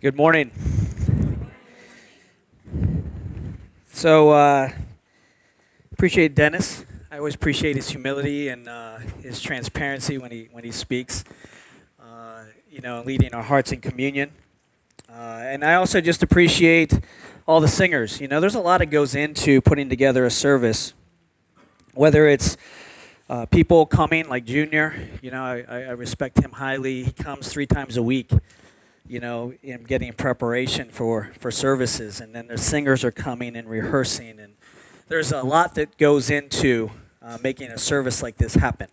Good morning. So, appreciate Dennis. I always appreciate his humility and his transparency when he speaks. Leading our hearts in communion. And I also just appreciate all the singers. There's a lot that goes into putting together a service. Whether it's people coming like Junior, I respect him highly. He comes 3 times a week. In getting preparation for services, and then the singers are coming and rehearsing, and there's a lot that goes into making a service like this happen.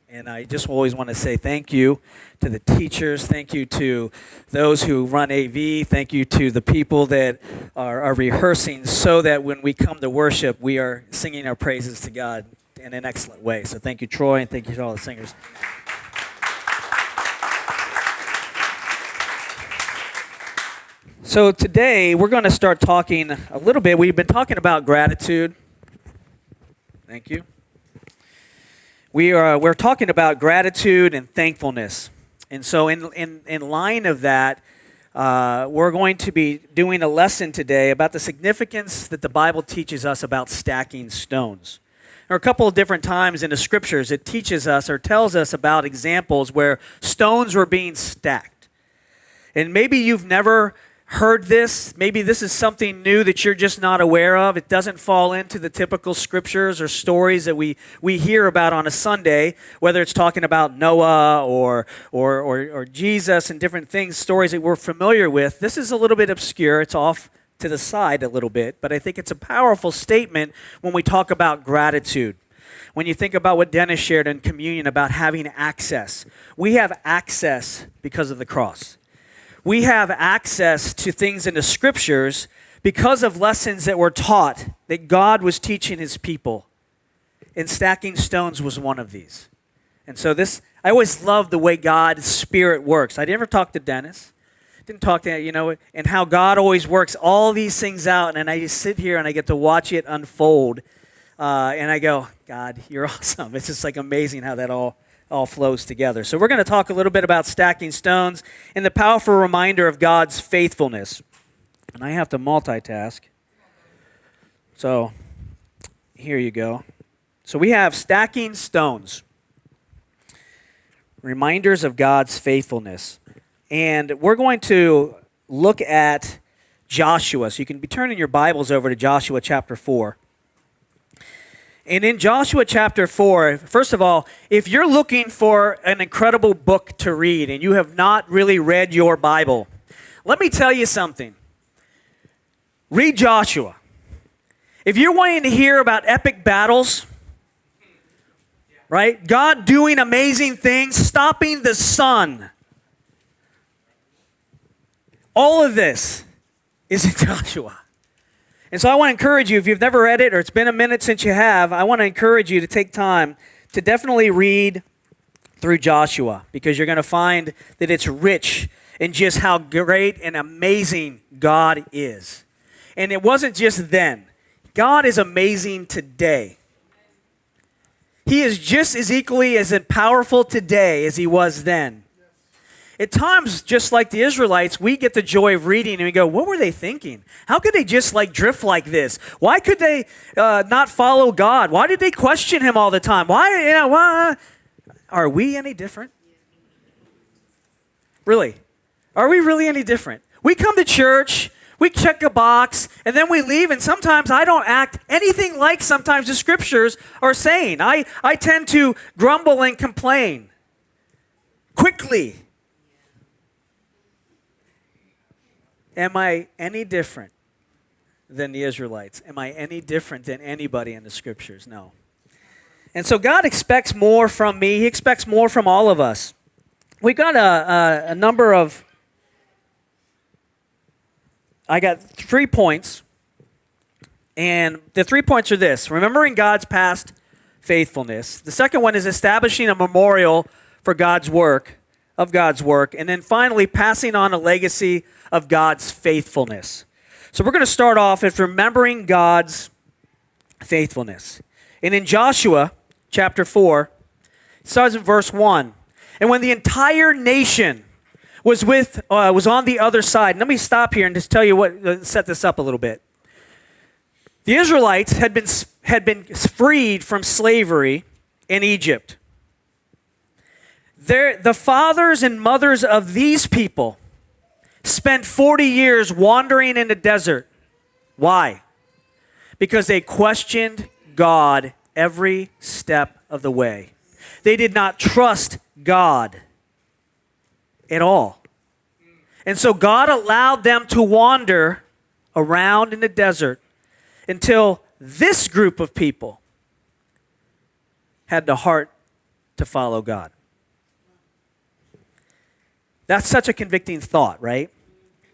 And I just always want to say thank you to the teachers, thank you to those who run AV, thank you to the people that are rehearsing so that when we come to worship, we are singing our praises to God in an excellent way. So thank you, Troy, and thank you to all the singers. So today, we're going to start talking a little bit. We've been talking about gratitude. Thank you. We're talking about gratitude and thankfulness. And so in line of that, we're going to be doing a lesson today about the significance that the Bible teaches us about stacking stones. There are a couple of different times in the scriptures it teaches us or tells us about examples where stones were being stacked. And maybe you've never heard this. Maybe this is something new that you're just not aware of. It doesn't fall into the typical scriptures or stories that we hear about on a Sunday, whether it's talking about Noah or Jesus and different things, stories that we're familiar with. This is a little bit obscure. It's off to the side a little bit, but I think it's a powerful statement when we talk about gratitude. When you think about what Dennis shared in communion about having access, we have access because of the cross. We have access to things in the scriptures because of lessons that were taught that God was teaching his people. And stacking stones was one of these. And so I always love the way God's Spirit works. I never talked to Dennis. Didn't talk to, and how God always works all these things out. And I just sit here and I get to watch it unfold. And I go, God, you're awesome. It's just like amazing how that all flows together. So we're going to talk a little bit about stacking stones and the powerful reminder of God's faithfulness. And I have to multitask. So here you go. So we have stacking stones. Reminders of God's faithfulness. And we're going to look at Joshua. So you can be turning your Bibles over to Joshua chapter 4. And in Joshua chapter 4, first of all, if you're looking for an incredible book to read and you have not really read your Bible, let me tell you something. Read Joshua. If you're wanting to hear about epic battles, right? God doing amazing things, stopping the sun. All of this is in Joshua. And so I want to encourage you, if you've never read it or it's been a minute since you have, I want to encourage you to take time to definitely read through Joshua, because you're going to find that it's rich in just how great and amazing God is. And it wasn't just then. God is amazing today. He is just as equally as powerful today as he was then. At times, just like the Israelites, we get the joy of reading and we go, what were they thinking? How could they just drift like this? Why could they not follow God? Why did they question him all the time? Why? Are we any different? Really? Are we really any different? We come to church, we check a box, and then we leave, and sometimes I don't act anything like sometimes the scriptures are saying. I tend to grumble and complain quickly. Am I any different than the Israelites? Am I any different than anybody in the scriptures? No. And so God expects more from me. He expects more from all of us. We've got a number of, I got 3 points. And the 3 points are this: remembering God's past faithfulness. The second one is establishing a memorial for God's work, and then finally passing on a legacy of God's faithfulness. So we're going to start off with remembering God's faithfulness. And in Joshua chapter 4, it starts in verse 1. And when the entire nation was on the other side. Let me stop here and just tell you set this up a little bit. The Israelites had been freed from slavery in Egypt. The fathers and mothers of these people spent 40 years wandering in the desert. Why? Because they questioned God every step of the way. They did not trust God at all. And so God allowed them to wander around in the desert until this group of people had the heart to follow God. That's such a convicting thought, right?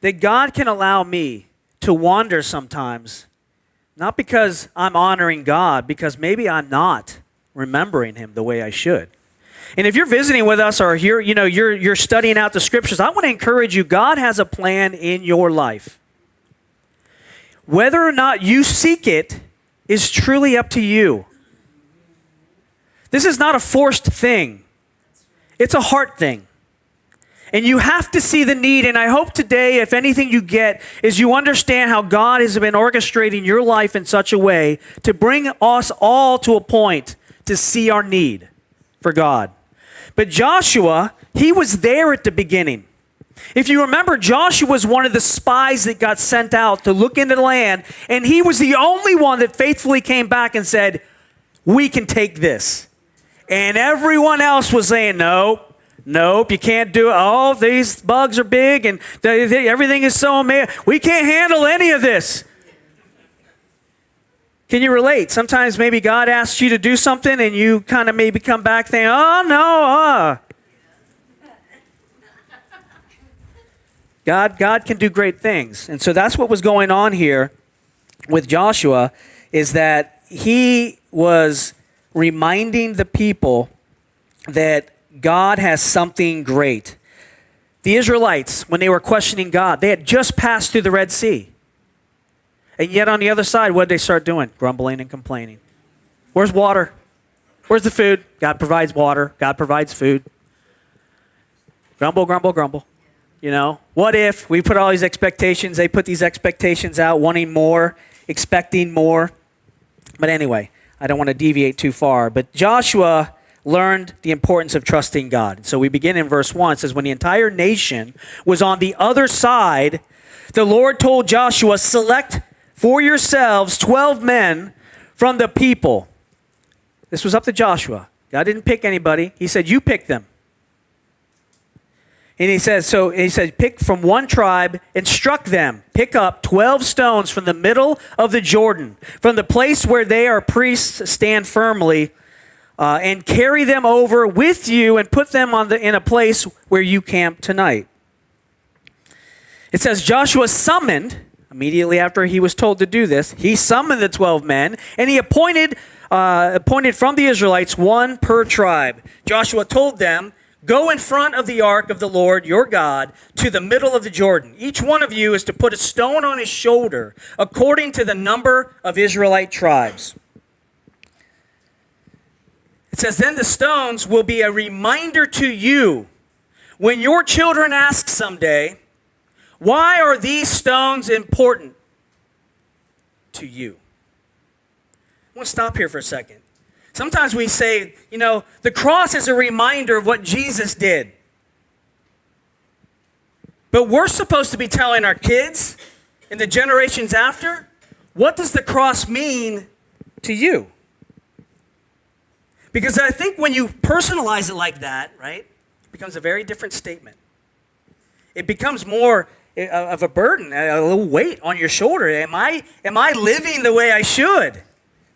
That God can allow me to wander sometimes, not because I'm honoring God, because maybe I'm not remembering him the way I should. And if you're visiting with us or you're studying out the scriptures, I want to encourage you, God has a plan in your life. Whether or not you seek it is truly up to you. This is not a forced thing. It's a heart thing. And you have to see the need, and I hope today, if anything you get, is you understand how God has been orchestrating your life in such a way to bring us all to a point to see our need for God. But Joshua, he was there at the beginning. If you remember, Joshua was one of the spies that got sent out to look into the land, and he was the only one that faithfully came back and said, we can take this. And everyone else was saying, nope, you can't do it. Oh, these bugs are big, and everything is so amazing. We can't handle any of this. Can you relate? Sometimes maybe God asks you to do something, and you kind of maybe come back saying, oh, no, God can do great things. And so that's what was going on here with Joshua, is that he was reminding the people that God has something great. The Israelites, when they were questioning God, they had just passed through the Red Sea. And yet on the other side, what did they start doing? Grumbling and complaining. Where's water? Where's the food? God provides water. God provides food. Grumble, grumble, grumble. You know, what if we put all these expectations, they put these expectations out, wanting more, expecting more. But anyway, I don't want to deviate too far. But Joshua learned the importance of trusting God. So we begin in verse 1. It says, when the entire nation was on the other side, the Lord told Joshua, select for yourselves 12 men from the people. This was up to Joshua. God didn't pick anybody. He said, you pick them. And he said, pick from one tribe, instruct them, pick up 12 stones from the middle of the Jordan, from the place where they are priests stand firmly, and carry them over with you and put them in a place where you camp tonight. It says Joshua summoned, immediately after he was told to do this, he summoned the 12 men, and he appointed from the Israelites one per tribe. Joshua told them, go in front of the ark of the Lord your God to the middle of the Jordan. Each one of you is to put a stone on his shoulder according to the number of Israelite tribes. It says, then the stones will be a reminder to you when your children ask someday, why are these stones important to you? I want to stop here for a second. Sometimes we say, the cross is a reminder of what Jesus did. But we're supposed to be telling our kids and the generations after, what does the cross mean to you? Because I think when you personalize it like that, right, it becomes a very different statement. It becomes more of a burden, a little weight on your shoulder. Am I living the way I should?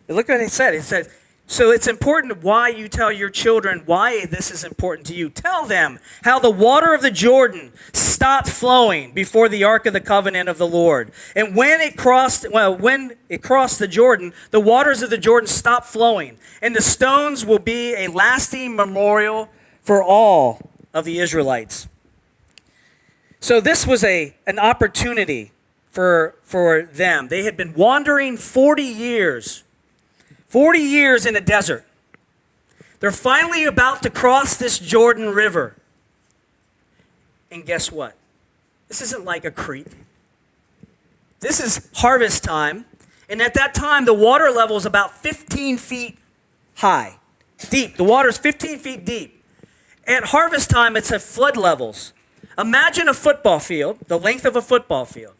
But look what it said. It said, so it's important why you tell your children why this is important to you. Tell them how the water of the Jordan stopped flowing before the Ark of the Covenant of the Lord. And when it crossed the Jordan, the waters of the Jordan stopped flowing. And the stones will be a lasting memorial for all of the Israelites. So this was an opportunity for them. They had been wandering 40 years in a desert. They're finally about to cross this Jordan River. And guess what? This isn't like a creek. This is harvest time. And at that time, the water level is about 15 feet high, deep. The water is 15 feet deep. At harvest time, it's at flood levels. Imagine a football field, the length of a football field.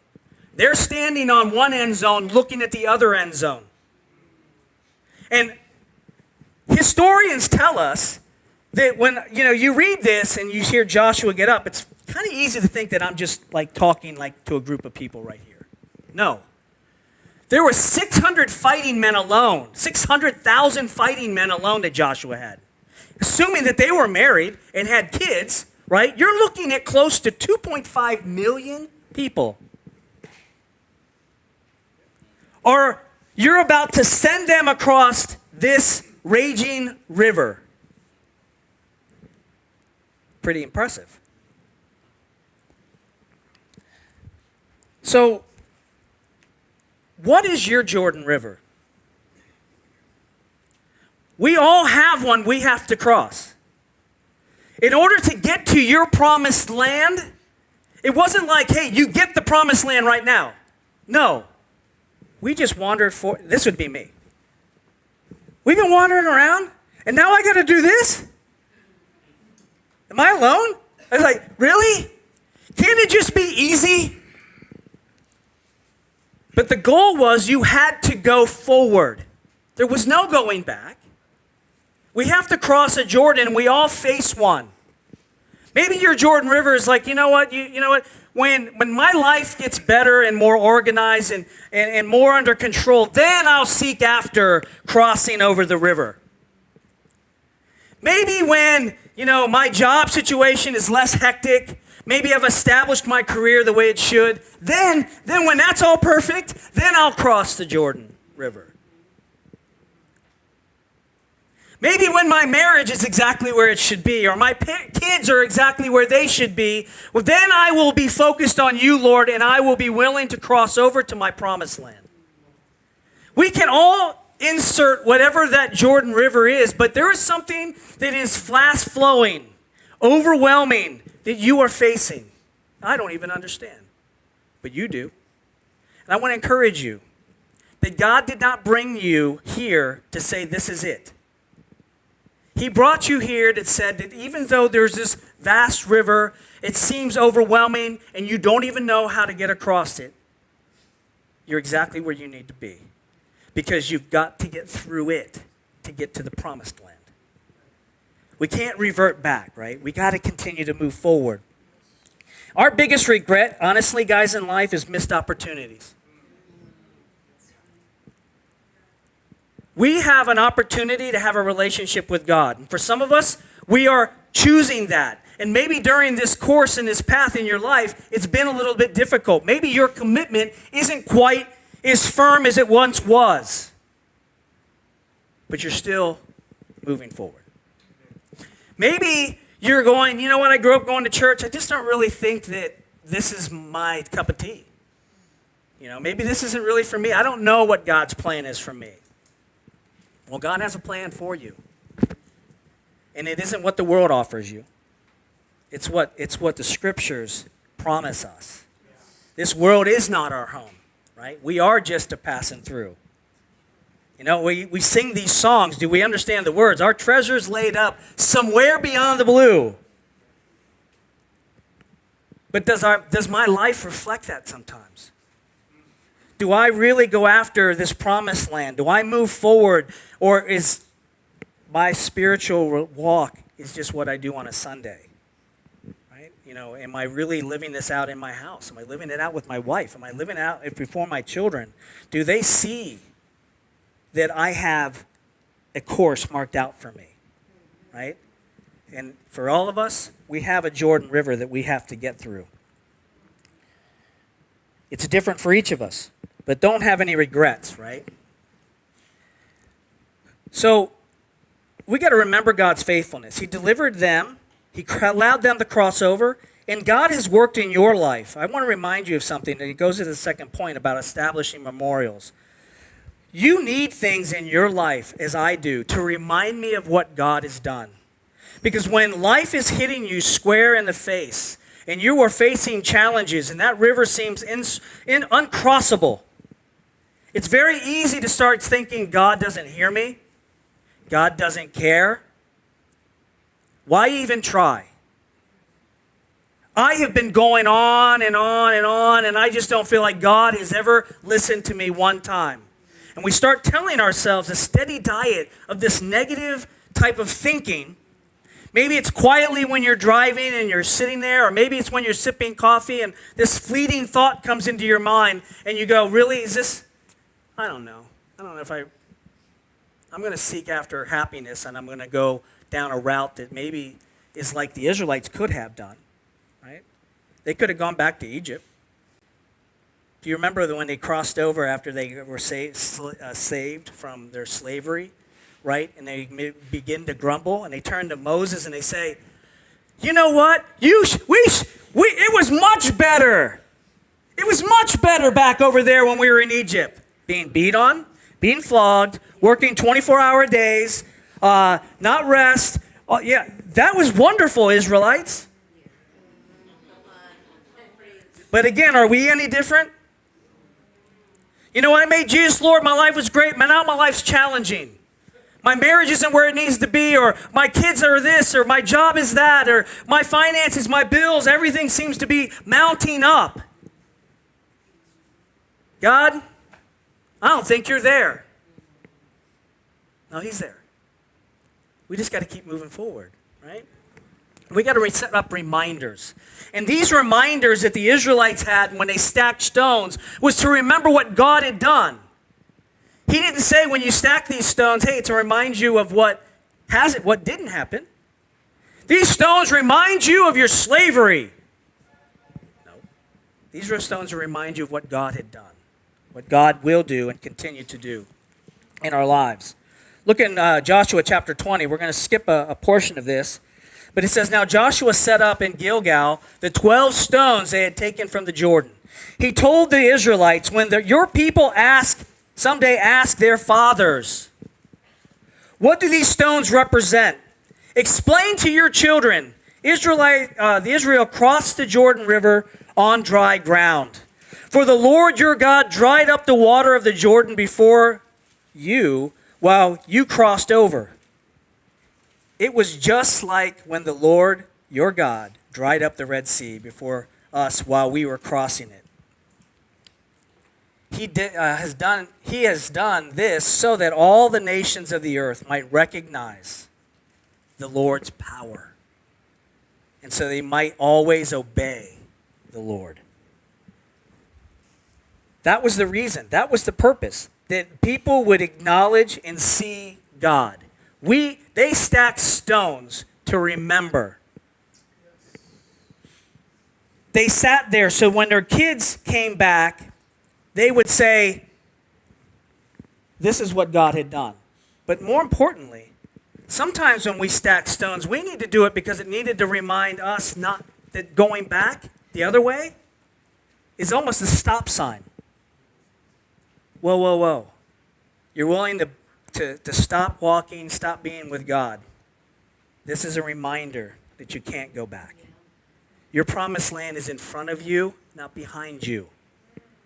They're standing on one end zone looking at the other end zone. And historians tell us that when you read this and you hear Joshua get up, it's kind of easy to think that I'm just like talking like to a group of people right here. No. There were 600 fighting men alone, 600,000 fighting men alone that Joshua had. Assuming that they were married and had kids, right? You're looking at close to 2.5 million people. Or you're about to send them across this raging river. Pretty impressive. So, what is your Jordan River? We all have one we have to cross. In order to get to your promised land, it wasn't like, hey, you get the promised land right now. No. We just wandered this would be me. We've been wandering around, and now I got to do this? Am I alone? I was like, really? Can't it just be easy? But the goal was you had to go forward. There was no going back. We have to cross a Jordan. We all face one. Maybe your Jordan River is like, you know what? When my life gets better and more organized and more under control, then I'll seek after crossing over the river. Maybe when, my job situation is less hectic, maybe I've established my career the way it should, then when that's all perfect, then I'll cross the Jordan River. Maybe when my marriage is exactly where it should be, or my kids are exactly where they should be, well, then I will be focused on you, Lord, and I will be willing to cross over to my promised land. We can all insert whatever that Jordan River is, but there is something that is fast-flowing, overwhelming, that you are facing. I don't even understand, but you do. And I want to encourage you that God did not bring you here to say this is it. He brought you here that said that even though there's this vast river, it seems overwhelming and you don't even know how to get across it, you're exactly where you need to be. Because you've got to get through it to get to the promised land. We can't revert back, right? We got to continue to move forward. Our biggest regret, honestly, guys, in life is missed opportunities. We have an opportunity to have a relationship with God. And for some of us, we are choosing that. And maybe during this course and this path in your life, it's been a little bit difficult. Maybe your commitment isn't quite as firm as it once was. But you're still moving forward. Maybe you're going, you know what, I grew up going to church. I just don't really think that this is my cup of tea. Maybe this isn't really for me. I don't know what God's plan is for me. Well, God has a plan for you. And it isn't what the world offers you. It's what the scriptures promise us. This world is not our home, right? We are just a passing through. We sing these songs. Do we understand the words? Our treasure's laid up somewhere beyond the blue. But does my life reflect that sometimes? Do I really go after this promised land? Do I move forward? Or is my spiritual walk is just what I do on a Sunday? Right? Am I really living this out in my house? Am I living it out with my wife? Am I living it out before my children? Do they see that I have a course marked out for me? Right? And for all of us, we have a Jordan River that we have to get through. It's different for each of us. But don't have any regrets, right? So we got to remember God's faithfulness. He delivered them. He allowed them to cross over. And God has worked in your life. I want to remind you of something. And it goes to the second point about establishing memorials. You need things in your life, as I do, to remind me of what God has done. Because when life is hitting you square in the face, and you are facing challenges, and that river seems uncrossable, it's very easy to start thinking, God doesn't hear me. God doesn't care. Why even try? I have been going on and on and on, and I just don't feel like God has ever listened to me one time. And we start telling ourselves a steady diet of this negative type of thinking. Maybe it's quietly when you're driving and you're sitting there, or maybe it's when you're sipping coffee and this fleeting thought comes into your mind and you go, really, is this, I don't know if I'm going to seek after happiness and I'm going to go down a route that maybe is like the Israelites could have done, right? They could have gone back to Egypt. Do you remember when they crossed over after they were saved from their slavery? Right? And they begin to grumble, and they turn to Moses and they say, you know what? It was much better. It was much better back over there when we were in Egypt. Being beat on, being flogged, working 24-hour days, not rest. Yeah, that was wonderful, Israelites. But again, are we any different? You know, I made Jesus Lord, my life was great, but now my life's challenging. My marriage isn't where it needs to be, or my kids are this, or my job is that, or my finances, my bills, everything seems to be mounting up. God, I don't think you're there. No, he's there. We just got to keep moving forward, right? We got to set up reminders. And these reminders that the Israelites had when they stacked stones was to remember what God had done. He didn't say when you stack these stones, hey, to remind you of what didn't happen. These stones remind you of your slavery. No. These are stones to remind you of what God had done, what God will do and continue to do in our lives. Look in Joshua chapter 20. We're going to skip a portion of this. But it says, now Joshua set up in Gilgal the 12 stones they had taken from the Jordan. He told the Israelites, when your people someday ask their fathers, what do these stones represent? Explain to your children, Israel crossed the Jordan River on dry ground. For the Lord your God dried up the water of the Jordan before you while you crossed over. It was just like when the Lord your God dried up the Red Sea before us while we were crossing it. He has done this so that all the nations of the earth might recognize the Lord's power, and so they might always obey the Lord. That was the reason. That was the purpose, that people would acknowledge and see God. They stacked stones to remember. They sat there so when their kids came back, they would say, this is what God had done. But more importantly, sometimes when we stack stones, we need to do it because it needed to remind us not that going back the other way is almost a stop sign. Whoa, whoa, whoa. You're willing to stop walking, stop being with God. This is a reminder that you can't go back. Your promised land is in front of you, not behind you.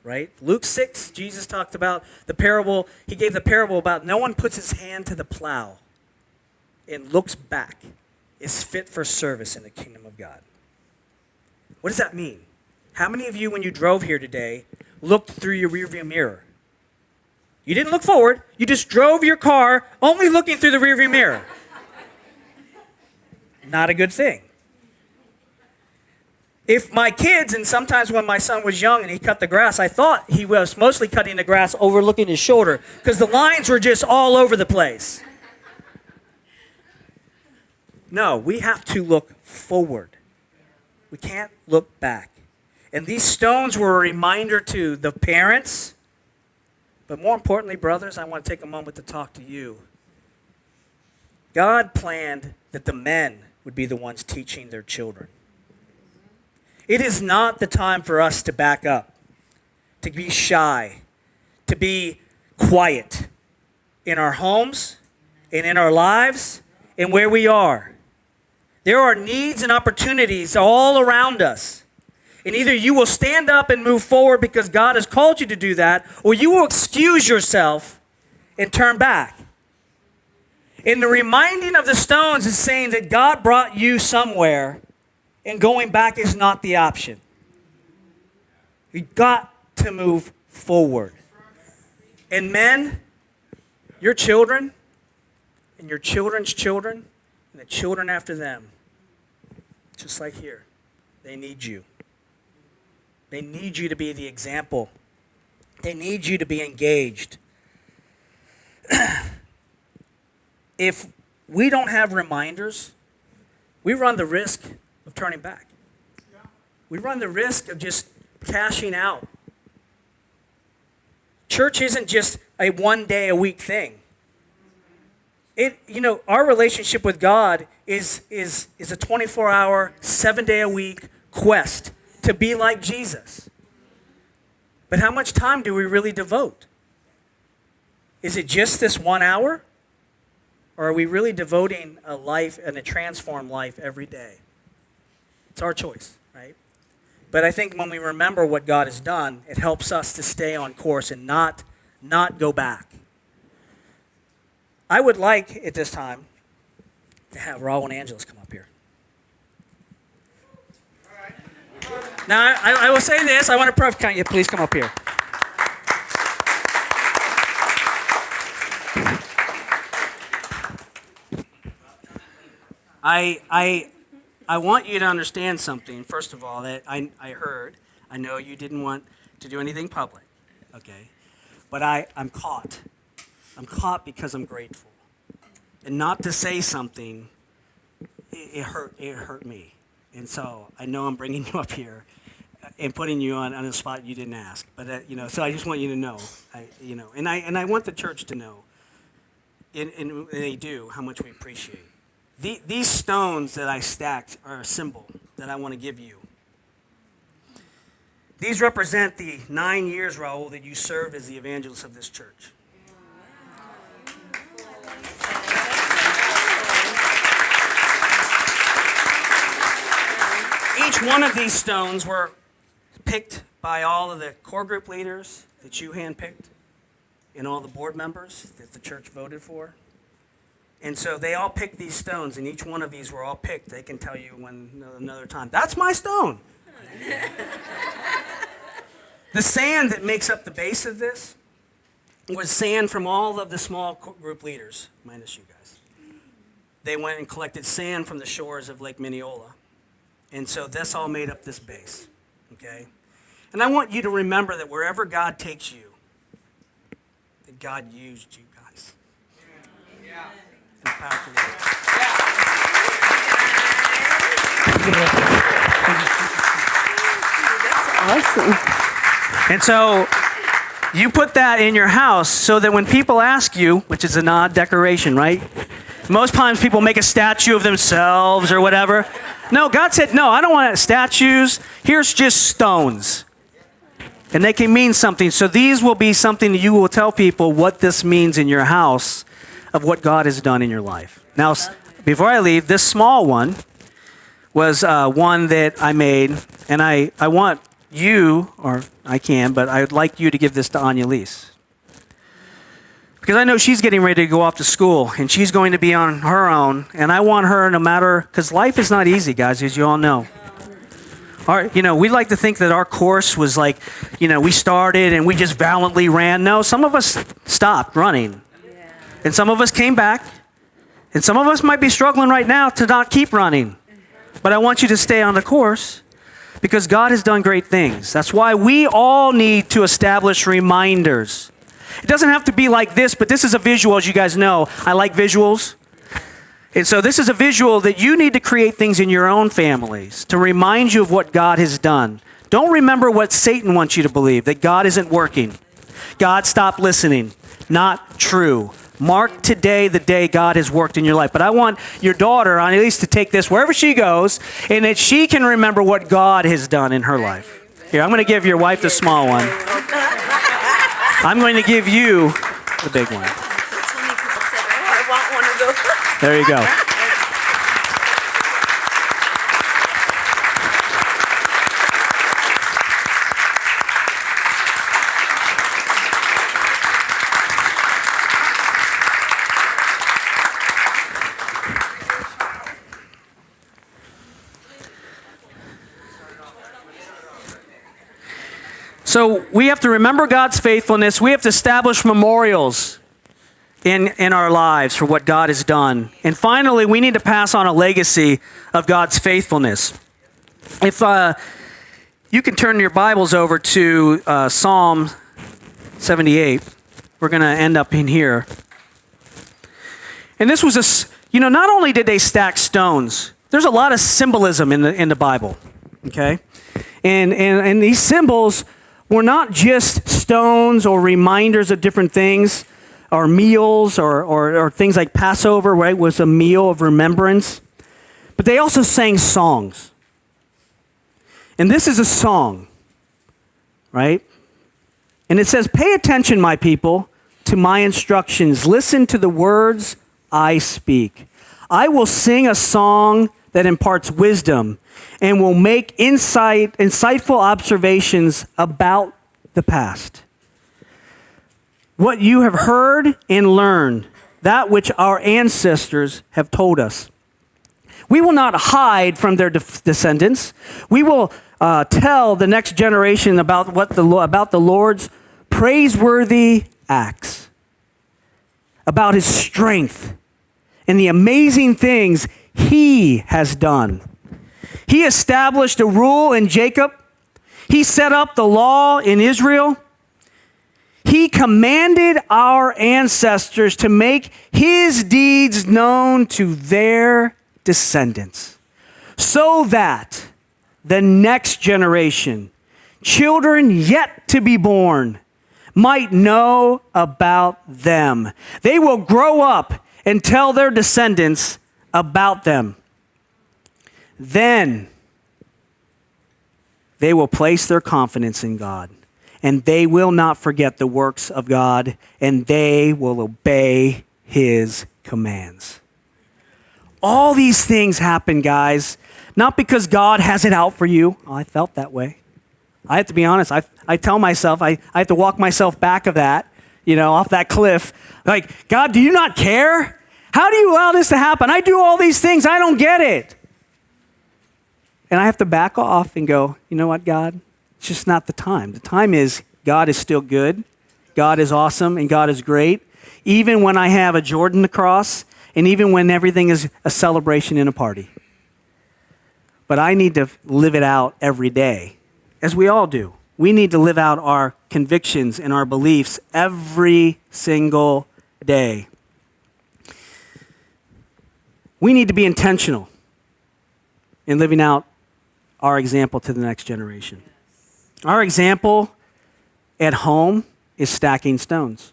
Right? Luke 6, Jesus talked about the parable. He gave the parable about no one puts his hand to the plow and looks back, is fit for service in the kingdom of God. What does that mean? How many of you, when you drove here today, looked through your rearview mirror? You didn't look forward. You just drove your car only looking through the rearview mirror. Not a good thing. If my kids, and sometimes when my son was young and he cut the grass, I thought he was mostly cutting the grass overlooking his shoulder because the lines were just all over the place. No, we have to look forward. We can't look back. And these stones were a reminder to the parents, but more importantly, brothers, I want to take a moment to talk to you. God planned that the men would be the ones teaching their children. It is not the time for us to back up, to be shy, to be quiet in our homes and in our lives and where we are. There are needs and opportunities all around us. And either you will stand up and move forward because God has called you to do that, or you will excuse yourself and turn back. And the reminding of the stones is saying that God brought you somewhere, and going back is not the option. You've got to move forward. And men, your children, and your children's children, and the children after them, just like here, they need you. They need you to be the example. They need you to be engaged. If we don't have reminders, we run the risk of turning back. We run the risk of just cashing out. Church isn't just a one day a week thing. Our relationship with God is a 24-hour, 7-day a week quest to be like Jesus. But how much time do we really devote? Is it just this 1 hour? Or are we really devoting a life and a transformed life every day? It's our choice, right? But I think when we remember what God has done, it helps us to stay on course and not go back. I would like, at this time, to have Raul and Angeles come up here. Now, I will say this. I want to can you please come up here? I want you to understand something, first of all, that I know you didn't want to do anything public, okay? But I'm caught. I'm caught because I'm grateful. And not to say something, it hurt me. And so I know I'm bringing you up here and putting you on a spot you didn't ask. But, so I just want you to know, and I want the church to know, and they do, how much we appreciate. These stones that I stacked are a symbol that I want to give you. These represent the 9 years, Raul, that you served as the evangelist of this church. Each one of these stones were picked by all of the core group leaders that you handpicked and all the board members that the church voted for. And so they all picked these stones, and each one of these were all picked. They can tell you when another time, that's my stone. The sand that makes up the base of this was sand from all of the small group leaders, minus you guys. They went and collected sand from the shores of Lake Mineola. And so this all made up this base, okay? And I want you to remember that wherever God takes you, that God used you guys. Yeah. That's awesome. And so you put that in your house so that when people ask you, which is an odd decoration, right? Most times people make a statue of themselves or whatever. No, God said, no, I don't want statues. Here's just stones. And they can mean something. So these will be something that you will tell people what this means in your house of what God has done in your life. Now, before I leave, this small one was one that I made, and I want you, or I can, but I would like you to give this to Anya Lise. Because I know she's getting ready to go off to school, and she's going to be on her own, and I want her, no matter, because life is not easy, guys, as you all know. We like to think that our course was like, we started and we just valiantly ran. No, some of us stopped running. And some of us came back. And some of us might be struggling right now to not keep running. But I want you to stay on the course because God has done great things. That's why we all need to establish reminders. It doesn't have to be like this, but this is a visual, as you guys know. I like visuals. And so this is a visual that you need to create things in your own families to remind you of what God has done. Don't remember what Satan wants you to believe, that God isn't working. God stopped listening. Not true. Mark today the day God has worked in your life. But I want your daughter, at least, to take this wherever she goes, and that she can remember what God has done in her life. Here, I'm going to give your wife the small one. I'm going to give you the big one. There you go. So we have to remember God's faithfulness. We have to establish memorials in our lives for what God has done. And finally, we need to pass on a legacy of God's faithfulness. If you can turn your Bibles over to Psalm 78. We're going to end up in here. And this was not only did they stack stones, there's a lot of symbolism in the Bible, okay? And these symbols were not just stones or reminders of different things, or meals, or things like Passover, right, was a meal of remembrance. But they also sang songs. And this is a song, right? And it says, "Pay attention, my people, to my instructions. Listen to the words I speak. I will sing a song that imparts wisdom and will make insightful observations about the past. What you have heard and learned, that which our ancestors have told us. We will not hide from their descendants. We will tell the next generation about the Lord's praiseworthy acts, about his strength and the amazing things he has done. He established a rule in Jacob. He set up the law in Israel. He commanded our ancestors to make his deeds known to their descendants, so that the next generation, children yet to be born, might know about them. They will grow up and tell their descendants about them. Then they will place their confidence in God, and they will not forget the works of God, and they will obey his commands." All these things happen, guys, not because God has it out for you. Oh, I felt that way. I have to be honest. I tell myself, I have to walk myself back of that, off that cliff. Like, God, do you not care? How do you allow this to happen? I do all these things. I don't get it. And I have to back off and go, you know what, God? It's just not the time. The time is God is still good. God is awesome and God is great. Even when I have a Jordan to cross and even when everything is a celebration and a party. But I need to live it out every day, as we all do. We need to live out our convictions and our beliefs every single day. We need to be intentional in living out our example to the next generation. Our example at home is stacking stones.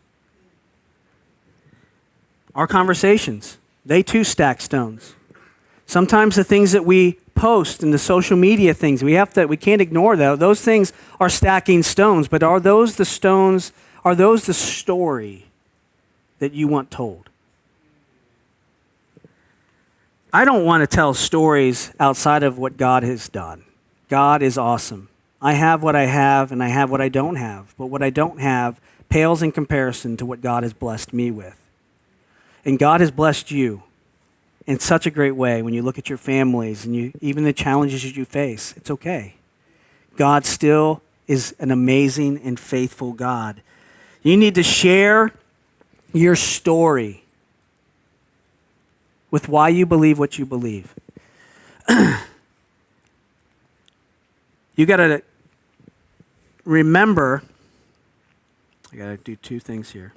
Our conversations, they too stack stones. Sometimes the things that we post and the social media things, we can't ignore that. Those things are stacking stones, but are those the stones, are those the story that you want told? I don't want to tell stories outside of what God has done. God is awesome. I have what I have and I have what I don't have, but what I don't have pales in comparison to what God has blessed me with. And God has blessed you in such a great way when you look at your families and even the challenges that you face. It's okay. God still is an amazing and faithful God. You need to share your story with why you believe what you believe. You got to remember, I got to do two things here.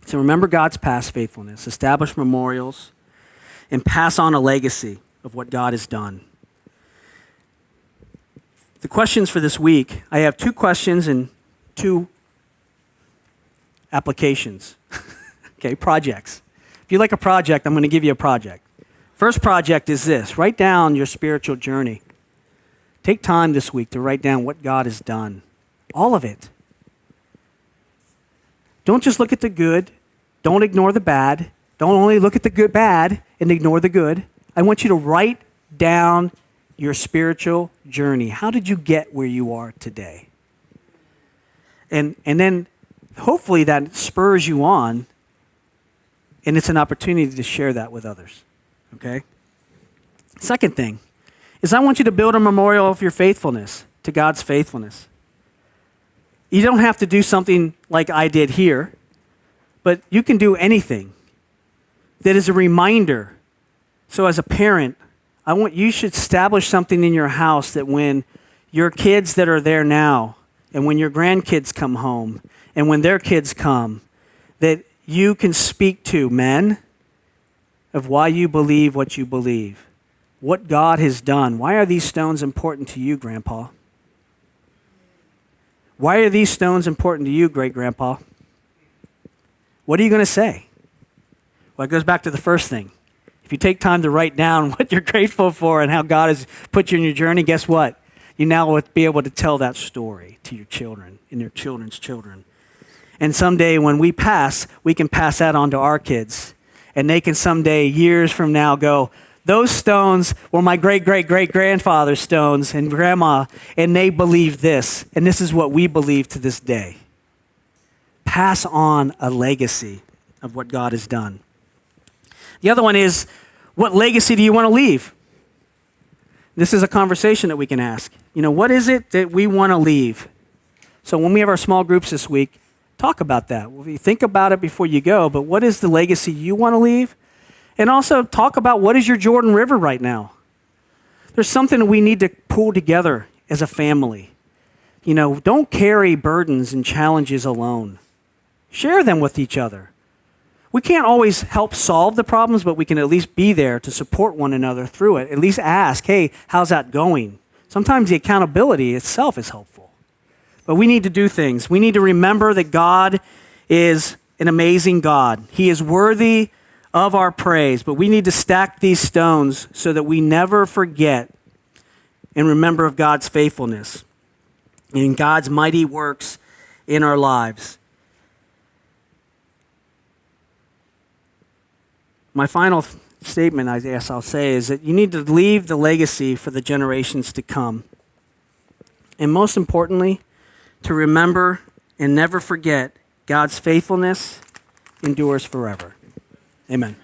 So remember God's past faithfulness, establish memorials, and pass on a legacy of what God has done. The questions for this week, I have 2 questions and 2 applications. Okay, projects. If you like a project, I'm going to give you a project. First project is this. Write down your spiritual journey. Take time this week to write down what God has done. All of it. Don't just look at the good. Don't ignore the bad. Don't only look at the good, bad and ignore the good. I want you to write down your spiritual journey. How did you get where you are today? And then hopefully that spurs you on, and it's an opportunity to share that with others. Okay? Second thing is I want you to build a memorial of your faithfulness, to God's faithfulness. You don't have to do something like I did here, but you can do anything that is a reminder. So as a parent, you should establish something in your house that when your kids that are there now, and when your grandkids come home, and when their kids come, that you can speak to men of why you believe what you believe, what God has done. Why are these stones important to you, Grandpa? Why are these stones important to you, great-grandpa? What are you going to say? Well, it goes back to the first thing. If you take time to write down what you're grateful for and how God has put you in your journey, guess what? You now will be able to tell that story to your children and your children's children. And someday when we pass, we can pass that on to our kids. And they can someday, years from now, go, those stones were my great-great-great-grandfather's stones and grandma, and they believed this. And this is what we believe to this day. Pass on a legacy of what God has done. The other one is, what legacy do you want to leave? This is a conversation that we can ask. What is it that we want to leave? So when we have our small groups this week, talk about that. Think about it before you go, but what is the legacy you want to leave? And also talk about what is your Jordan River right now. There's something that we need to pull together as a family. Don't carry burdens and challenges alone. Share them with each other. We can't always help solve the problems, but we can at least be there to support one another through it. At least ask, hey, how's that going? Sometimes the accountability itself is helpful. But we need to do things. We need to remember that God is an amazing God. He is worthy of our praise, but we need to stack these stones so that we never forget and remember of God's faithfulness and God's mighty works in our lives. My final statement, I guess I'll say, is that you need to leave the legacy for the generations to come. And most importantly, to remember and never forget God's faithfulness endures forever. Amen.